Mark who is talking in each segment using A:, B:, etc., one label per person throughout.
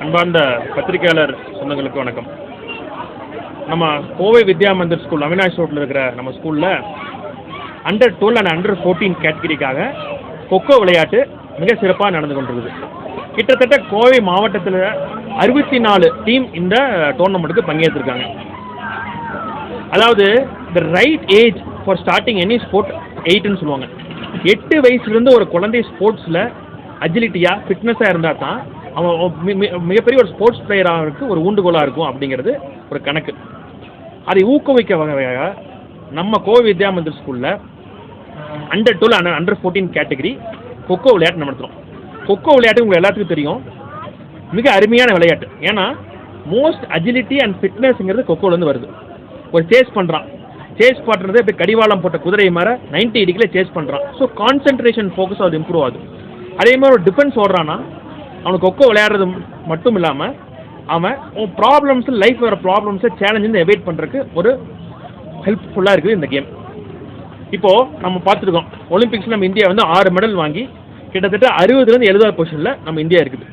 A: அன்பார்ந்த பத்திரிகையாளர் சொந்தங்களுக்கு வணக்கம். நம்ம கோவை வித்யா மந்திர் ஸ்கூல் அவினாஷ் ரோட்டில் இருக்கிற நம்ம ஸ்கூலில் அண்டர் 12 அண்ட் அண்டர் 14 கேட்டகிரிக்காக கொக்கோ விளையாட்டு மிக சிறப்பாக நடந்து கொண்டிருக்குது. கிட்டத்தட்ட கோவை மாவட்டத்தில் 64 டீம் இந்த டோர்னமெண்ட்டுக்கு பங்கேற்றிருக்காங்க. அதாவது the right age for starting any sport 8ன்னு சொல்லுவாங்க. 8 வயசுலேருந்து ஒரு குழந்தை ஸ்போர்ட்ஸில் அஜிலிட்டியாக ஃபிட்னஸாக இருந்தால் தான் அவன் மிகப்பெரிய ஒரு ஸ்போர்ட்ஸ் பிளேயராக இருக்குது, ஒரு ஊண்டுகோலாக இருக்கும் அப்படிங்கிறது ஒரு கணக்கு. அதை ஊக்குவிக்க வகையாக நம்ம கோவை வித்யா மந்திர் ஸ்கூலில் under 12 and under 14 category kho kho விளையாட்டு நடத்துகிறோம். கொக்கோ விளையாட்டு உங்களுக்கு எல்லாத்துக்கும் தெரியும், மிக அருமையான விளையாட்டு. ஏன்னா மோஸ்ட் அஜிலிட்டி அண்ட் ஃபிட்னஸ்ங்கிறது கொக்கோலேருந்து வருது. ஒரு சேஸ் பண்ணுறான், சேஸ் பண்ணுறது இப்போ கடிவாளம் போட்ட குதிரை மாதிரி 90 டிகிரியில் சேஸ் பண்ணுறான். ஸோ கான்சன்ட்ரேஷன் ஃபோக்கஸ் அது இம்ப்ரூவ் ஆகுது. அதே மாதிரி ஒரு டிஃபென்ஸ் ஓடுறான்னா அவனுக்கு கொக்கோ விளையாடுறது மட்டும் இல்லாமல் அவன் ப்ராப்ளம்ஸ் லைஃப் வர ப்ராப்ளம்ஸை சேலஞ்சு எவைட் பண்ணுறதுக்கு ஒரு ஹெல்ப்ஃபுல்லாக இருக்குது இந்த கேம். இப்போது நம்ம பார்த்துருக்கோம், ஒலிம்பிக்ஸில் நம்ம இந்தியா வந்து 6 மெடல் வாங்கி கிட்டத்தட்ட 60லேருந்து 70 பொசிஷனில் நம்ம இந்தியா இருக்குது.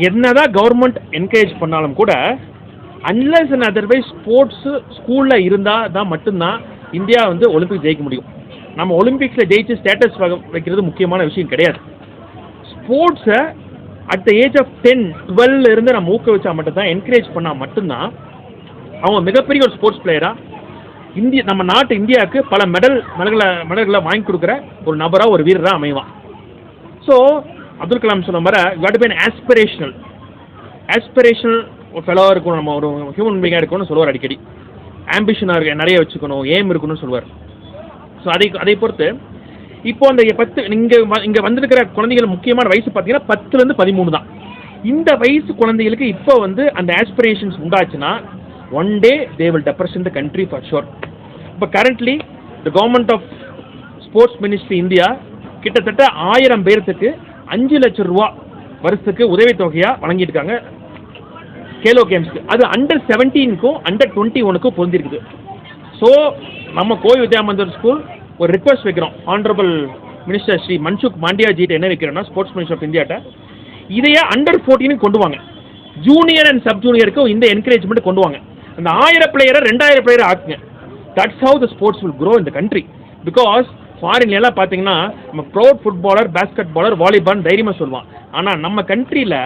A: என்னதான் கவர்மெண்ட் என்கரேஜ் பண்ணாலும் கூட அன்லெஸ் அண்ட் அதர்வைஸ் ஸ்போர்ட்ஸு ஸ்கூலில் இருந்தால் தான் மட்டும்தான் இந்தியா வந்து ஒலிம்பிக்ஸ் ஜெயிக்க முடியும். நம்ம ஒலிம்பிக்ஸில் ஜெயிச்சு ஸ்டேட்டஸ் வைக்கிறது முக்கியமான விஷயம் கிடையாது. ஸ்போர்ட்ஸை அட் த ஏஜ் ஆஃப் 10, 12 இருந்து நம்ம ஊக்குவிச்சா மட்டும்தான், என்கரேஜ் பண்ணால் மட்டும்தான் அவங்க மிகப்பெரிய ஒரு ஸ்போர்ட்ஸ் பிளேயராக நம்ம நாட்டு இந்தியாவுக்கு பல மெடல்களை வாங்கி கொடுக்குற ஒரு நபராக ஒரு வீரராக அமைவான். ஸோ அப்துல் கலாம் சொன்ன மாதிரி got to be an aspirational ஒரு ஃபெலோவாக இருக்கணும், நம்ம ஒரு ஹியூமன் பீங்காக இருக்கணும்னு சொல்லுவார் அடிக்கடி. ஆம்பிஷனாக இருக்க நிறைய வச்சுக்கணும், ஏம் இருக்கணும்னு சொல்லுவார். ஸோ அதை பொறுத்து இப்போ அந்த 10 இங்கே வந்திருக்கிற குழந்தைகள் முக்கியமான வயசு பார்த்தீங்கன்னா 10லேருந்து 13 தான். இந்த வயசு குழந்தைகளுக்கு இப்போ வந்து அந்த ஆஸ்பிரேஷன்ஸ் உண்டாச்சுன்னா one day they will represent the country for sure. இப்போ currently the government of sports ministry India கிட்டத்தட்ட 1000 பேர்த்துக்கு 5 லட்சம் ரூபா வருஷத்துக்கு உதவித்தொகையாக வழங்கியிருக்காங்க கேலோ கேம்ஸ்க்கு. அது அண்டர் 17க்கும் அண்டர் 21க்கும் பொருந்திருக்குது. ஸோ நம்ம கோவை வித்யா மந்திர் ஸ்கூல் ஒரு ரிக்வஸ்ட் வைக்கிறோம், ஆனரபிள் மினிஸ்டர் ஸ்ரீ மன்சுக் மாண்டியாஜிட்ட என்ன வைக்கிறோன்னா, ஸ்போர்ட்ஸ் மினிஸ்டர் ஆஃப் இந்தியாட்ட இதையே அண்டர் 14 கொண்டு வாங்க, ஜூனியர் அண்ட் சப் ஜூனியருக்கும் இந்த என்கரேஜ்மெண்ட் கொண்டு வாங்க. அந்த 1000 பிளேயரை 2000 பிளேயரை ஆக்குங்க. That's how the sports will grow in the country. Because ஃபாரின்ல எல்லாம் பார்த்தீங்கன்னா நம்ம proud footballer, basketballer, volleyball தைரியமாக சொல்லுவான். ஆனால் நம்ம கண்ட்ரியில்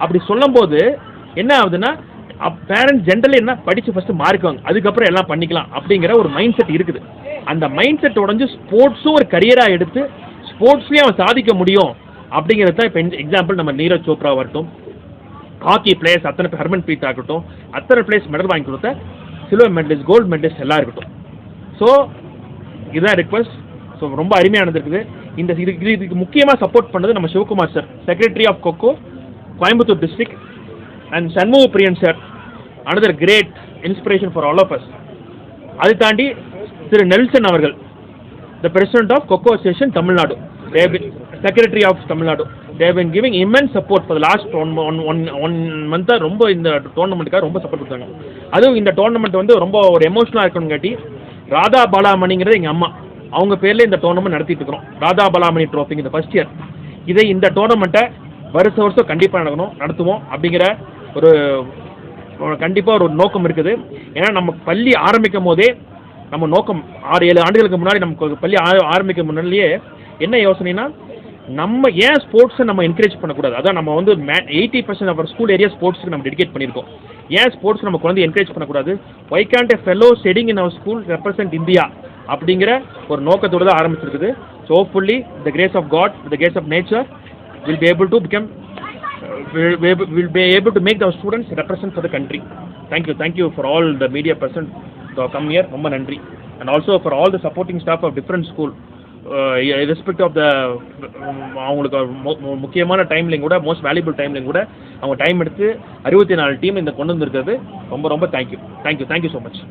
A: அப்படி சொல்லும் போது என்ன ஆகுதுன்னா, பேரண்ட்ஸ் ஜென்ரலி என்ன படித்து ஃபஸ்ட்டு மார்க்குவாங்க, அதுக்கப்புறம் எல்லாம் பண்ணிக்கலாம் அப்படிங்கிற ஒரு மைண்ட் செட் இருக்குது. அந்த மைண்ட் செட் உடஞ்சி ஸ்போர்ட்ஸும் ஒரு கரியராக எடுத்து ஸ்போர்ட்ஸ்லேயும் அவன் சாதிக்க முடியும் அப்படிங்கிறது தான். இப்போ எக்ஸாம்பிள் நம்ம நீரஜ் சோப்ரா வரட்டும், ஹாக்கி பிளேயர்ஸ் அத்தனை பேர், ஹர்மன் பிரீத் ஆகட்டும், அத்தனை பிளேயர்ஸ் மெடல் வாங்கி கொடுத்த சில்வர் மெடலிஸ்ட், கோல்டு மெடலிஸ்ட் எல்லாம் இருக்கட்டும். ஸோ இதுதான் ரிக்வஸ்ட். ஸோ ரொம்ப அருமையானது இருக்குது. இதுக்கு முக்கியமாக சப்போர்ட் பண்ணது நம்ம Sivakumar sir, secretary of kho kho, Coimbatore district, and Shanmuga Priyan sir, another great inspiration for all of us. அது தாண்டி திரு நெல்சன் அவர்கள், the president of kho kho association Tamil Nadu, secretary of Tamil Nadu, they have been giving immense support for the last one மந்த்தாக. ரொம்ப இந்த டோர்னமெண்ட்டுக்காக ரொம்ப support கொடுத்தாங்க. அதுவும் இந்த டோர்னமெண்ட் வந்து ரொம்ப ஒரு எமோஷனலாக இருக்கணும்னு காட்டி ராதா பாலாமணிங்கிறது எங்கள் அம்மா, அவங்க பேரில் இந்த டோர்னமெண்ட் நடத்திட்டு இருக்கிறோம். ராதா பாலாமணி ட்ரோஃபிங் இந்த ஃபர்ஸ்ட் இயர். இந்த டோர்னமெண்ட்டை வருஷம் கண்டிப்பாக நடத்துவோம் அப்படிங்கிற ஒரு கண்டிப்பாக ஒரு நோக்கம் இருக்குது. ஏன்னா நம்ம பள்ளி ஆரம்பிக்கும் போதே நம்ம நோக்கம் 6-7 ஆண்டுகளுக்கு முன்னாடி நமக்கு பள்ளி ஆரம்பிக்க முன்னாடியே என்ன யோசனைனா, நம்ம ஏன் ஸ்போர்ட்ஸை நம்ம என்கரேஜ் பண்ணக்கூடாது. அதான் நம்ம வந்து 80% ஆஃப் ஸ்கூல் ஏரியா ஸ்போர்ட்ஸுக்கு நம்ம டெடிகேட் பண்ணியிருக்கோம். ஏன் ஸ்போர்ட்ஸ் நம்ம குழந்தை என்கரேஜ் பண்ணக்கூடாது, why can't a fellow studying in our school represent India அப்படிங்கிற ஒரு நோக்கத்தோடு தான் ஆரம்பிச்சிருக்குது. So hopefully the grace of God, the grace of nature will be able to make our students represent for the country. Thank you for all the media person to come here. ரொம்ப நன்றி. And also for all the supporting staff of different school, irrespective of the அவங்களுக்கு முக்கியமான டைம்லையும் கூட, most valuable டைம்லையும் கூட அவங்க time எடுத்து 64 டீம் இந்த கொண்டு வந்திருக்கிறது ரொம்ப தேங்க்யூ ஸோ மச்.